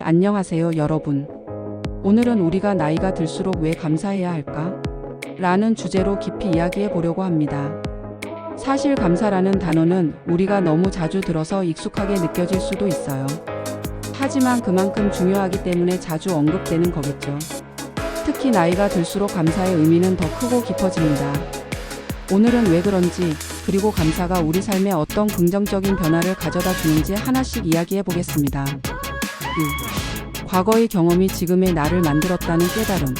안녕하세요, 여러분. 오늘은 우리가 나이가 들수록 왜 감사해야 할까? 라는 주제로 깊이 이야기해 보려고 합니다. 사실 감사라는 단어는 우리가 너무 자주 들어서 익숙하게 느껴질 수도 있어요. 하지만 그만큼 중요하기 때문에 자주 언급되는 거겠죠. 특히 나이가 들수록 감사의 의미는 더 크고 깊어집니다. 오늘은 왜 그런지, 그리고 감사가 우리 삶에 어떤 긍정적인 변화를 가져다 주는지 하나씩 이야기해 보겠습니다. 과거의 경험이 지금의 나를 만들었다는 깨달음.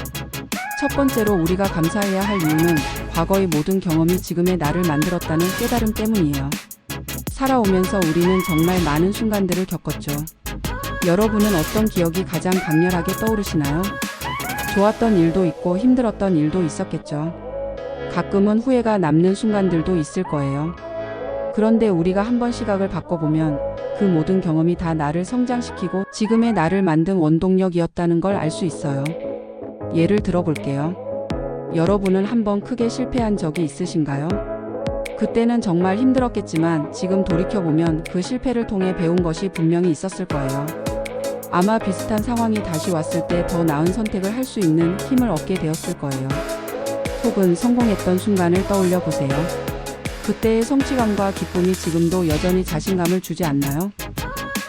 첫 번째로 우리가 감사해야 할 이유는 과거의 모든 경험이 지금의 나를 만들었다는 깨달음 때문이에요. 살아오면서 우리는 정말 많은 순간들을 겪었죠. 여러분은 어떤 기억이 가장 강렬하게 떠오르시나요? 좋았던 일도 있고 힘들었던 일도 있었겠죠. 가끔은 후회가 남는 순간들도 있을 거예요. 그런데 우리가 한번 시각을 바꿔보면 그 모든 경험이 다 나를 성장시키고 지금의 나를 만든 원동력이었다는 걸 알 수 있어요. 예를 들어볼게요. 여러분은 한번 크게 실패한 적이 있으신가요? 그때는 정말 힘들었겠지만 지금 돌이켜보면 그 실패를 통해 배운 것이 분명히 있었을 거예요. 아마 비슷한 상황이 다시 왔을 때 더 나은 선택을 할 수 있는 힘을 얻게 되었을 거예요. 혹은 성공했던 순간을 떠올려 보세요. 그때의 성취감과 기쁨이 지금도 여전히 자신감을 주지 않나요?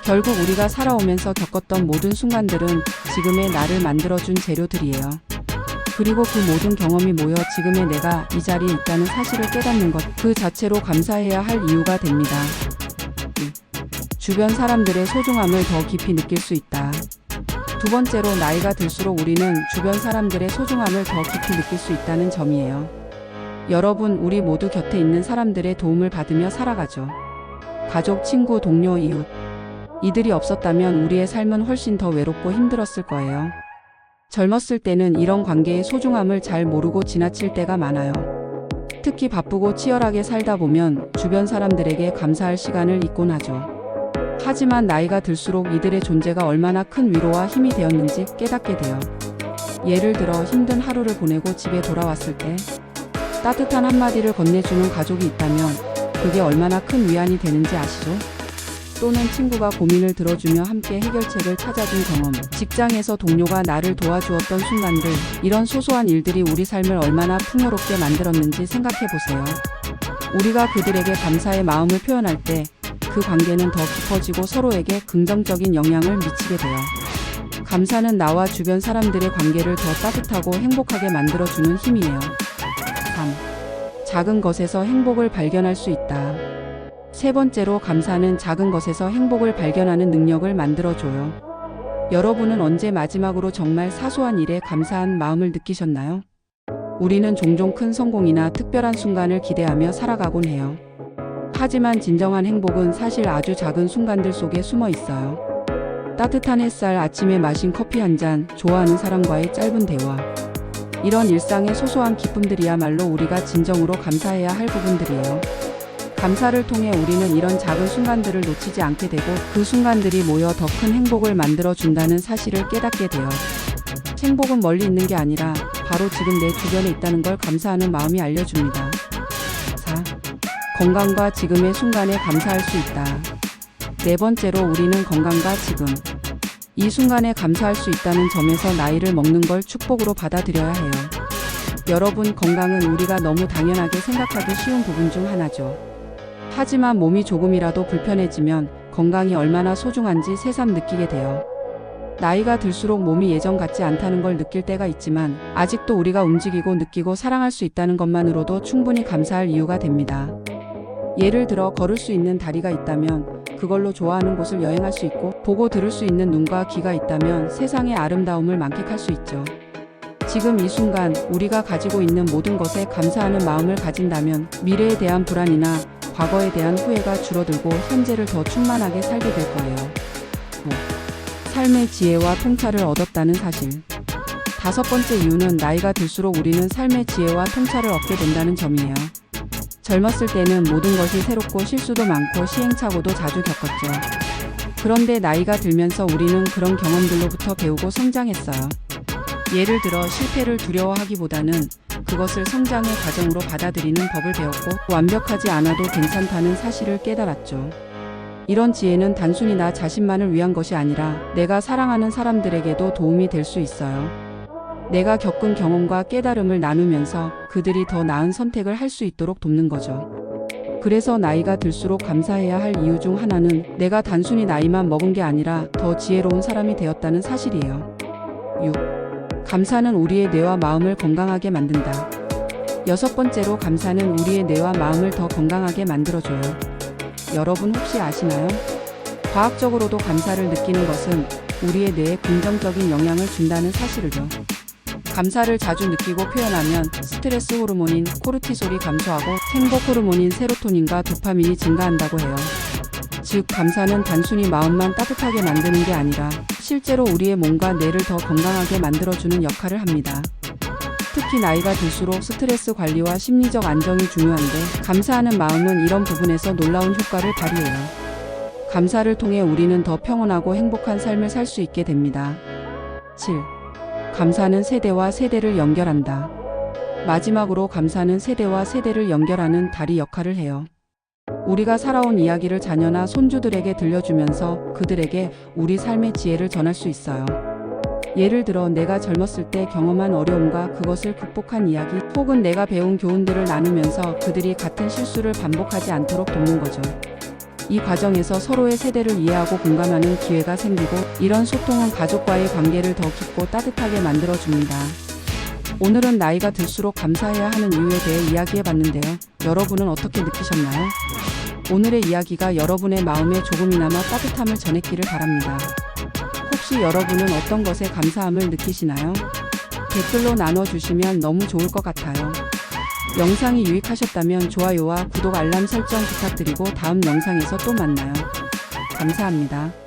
결국 우리가 살아오면서 겪었던 모든 순간들은 지금의 나를 만들어준 재료들이에요. 그리고 그 모든 경험이 모여 지금의 내가 이 자리에 있다는 사실을 깨닫는 것 그 자체로 감사해야 할 이유가 됩니다. 주변 사람들의 소중함을 더 깊이 느낄 수 있다. 두 번째로 나이가 들수록 우리는 주변 사람들의 소중함을 더 깊이 느낄 수 있다는 점이에요. 여러분, 우리 모두 곁에 있는 사람들의 도움을 받으며 살아가죠. 가족, 친구, 동료, 이웃. 이들이 없었다면 우리의 삶은 훨씬 더 외롭고 힘들었을 거예요. 젊었을 때는 이런 관계의 소중함을 잘 모르고 지나칠 때가 많아요. 특히 바쁘고 치열하게 살다 보면 주변 사람들에게 감사할 시간을 잊곤 하죠. 하지만 나이가 들수록 이들의 존재가 얼마나 큰 위로와 힘이 되었는지 깨닫게 돼요. 예를 들어 힘든 하루를 보내고 집에 돌아왔을 때 따뜻한 한마디를 건네주는 가족이 있다면 그게 얼마나 큰 위안이 되는지 아시죠? 또는 친구가 고민을 들어주며 함께 해결책을 찾아준 경험, 직장에서 동료가 나를 도와주었던 순간들, 이런 소소한 일들이 우리 삶을 얼마나 풍요롭게 만들었는지 생각해 보세요. 우리가 그들에게 감사의 마음을 표현할 때 그 관계는 더 깊어지고 서로에게 긍정적인 영향을 미치게 돼요. 감사는 나와 주변 사람들의 관계를 더 따뜻하고 행복하게 만들어주는 힘이에요. 3. 작은 것에서 행복을 발견할 수 있다. 세 번째로 감사는 작은 것에서 행복을 발견하는 능력을 만들어줘요. 여러분은 언제 마지막으로 정말 사소한 일에 감사한 마음을 느끼셨나요? 우리는 종종 큰 성공이나 특별한 순간을 기대하며 살아가곤 해요. 하지만 진정한 행복은 사실 아주 작은 순간들 속에 숨어 있어요. 따뜻한 햇살, 아침에 마신 커피 한 잔, 좋아하는 사람과의 짧은 대화. 이런 일상의 소소한 기쁨들이야말로 우리가 진정으로 감사해야 할 부분들이에요. 감사를 통해 우리는 이런 작은 순간들을 놓치지 않게 되고 그 순간들이 모여 더 큰 행복을 만들어준다는 사실을 깨닫게 돼요. 행복은 멀리 있는 게 아니라 바로 지금 내 주변에 있다는 걸 감사하는 마음이 알려줍니다. 4. 건강과 지금의 순간에 감사할 수 있다. 네 번째로 우리는 건강과 지금, 이 순간에 감사할 수 있다는 점에서 나이를 먹는 걸 축복으로 받아들여야 해요. 여러분, 건강은 우리가 너무 당연하게 생각하기 쉬운 부분 중 하나죠. 하지만 몸이 조금이라도 불편해지면 건강이 얼마나 소중한지 새삼 느끼게 돼요. 나이가 들수록 몸이 예전 같지 않다는 걸 느낄 때가 있지만 아직도 우리가 움직이고 느끼고 사랑할 수 있다는 것만으로도 충분히 감사할 이유가 됩니다. 예를 들어 걸을 수 있는 다리가 있다면 그걸로 좋아하는 곳을 여행할 수 있고 보고 들을 수 있는 눈과 귀가 있다면 세상의 아름다움을 만끽할 수 있죠. 지금 이 순간 우리가 가지고 있는 모든 것에 감사하는 마음을 가진다면 미래에 대한 불안이나 과거에 대한 후회가 줄어들고 현재를 더 충만하게 살게 될 거예요. 5. 삶의 지혜와 통찰을 얻었다는 사실. 다섯 번째 이유는 나이가 들수록 우리는 삶의 지혜와 통찰을 얻게 된다는 점이에요. 젊었을 때는 모든 것이 새롭고 실수도 많고 시행착오도 자주 겪었죠. 그런데 나이가 들면서 우리는 그런 경험들로부터 배우고 성장했어요. 예를 들어 실패를 두려워하기보다는 그것을 성장의 과정으로 받아들이는 법을 배웠고 완벽하지 않아도 괜찮다는 사실을 깨달았죠. 이런 지혜는 단순히 나 자신만을 위한 것이 아니라 내가 사랑하는 사람들에게도 도움이 될 수 있어요. 내가 겪은 경험과 깨달음을 나누면서 그들이 더 나은 선택을 할 수 있도록 돕는 거죠. 그래서 나이가 들수록 감사해야 할 이유 중 하나는 내가 단순히 나이만 먹은 게 아니라 더 지혜로운 사람이 되었다는 사실이에요. 6. 감사는 우리의 뇌와 마음을 건강하게 만든다. 여섯 번째로 감사는 우리의 뇌와 마음을 더 건강하게 만들어줘요. 여러분 혹시 아시나요? 과학적으로도 감사를 느끼는 것은 우리의 뇌에 긍정적인 영향을 준다는 사실을요. 감사를 자주 느끼고 표현하면 스트레스 호르몬인 코르티솔이 감소하고 행복 호르몬인 세로토닌과 도파민이 증가한다고 해요. 즉, 감사는 단순히 마음만 따뜻하게 만드는 게 아니라 실제로 우리의 몸과 뇌를 더 건강하게 만들어주는 역할을 합니다. 특히 나이가 들수록 스트레스 관리와 심리적 안정이 중요한데 감사하는 마음은 이런 부분에서 놀라운 효과를 발휘해요. 감사를 통해 우리는 더 평온하고 행복한 삶을 살 수 있게 됩니다. 7. 감사는 세대와 세대를 연결한다. 마지막으로 감사는 세대와 세대를 연결하는 다리 역할을 해요. 우리가 살아온 이야기를 자녀나 손주들에게 들려주면서 그들에게 우리 삶의 지혜를 전할 수 있어요. 예를 들어 내가 젊었을 때 경험한 어려움과 그것을 극복한 이야기, 혹은 내가 배운 교훈들을 나누면서 그들이 같은 실수를 반복하지 않도록 돕는 거죠. 이 과정에서 서로의 세대를 이해하고 공감하는 기회가 생기고, 이런 소통은 가족과의 관계를 더 깊고 따뜻하게 만들어줍니다. 오늘은 나이가 들수록 감사해야 하는 이유에 대해 이야기해봤는데요. 여러분은 어떻게 느끼셨나요? 오늘의 이야기가 여러분의 마음에 조금이나마 따뜻함을 전했기를 바랍니다. 혹시 여러분은 어떤 것에 감사함을 느끼시나요? 댓글로 나눠주시면 너무 좋을 것 같아요. 영상이 유익하셨다면 좋아요와 구독 알람 설정 부탁드리고 다음 영상에서 또 만나요. 감사합니다.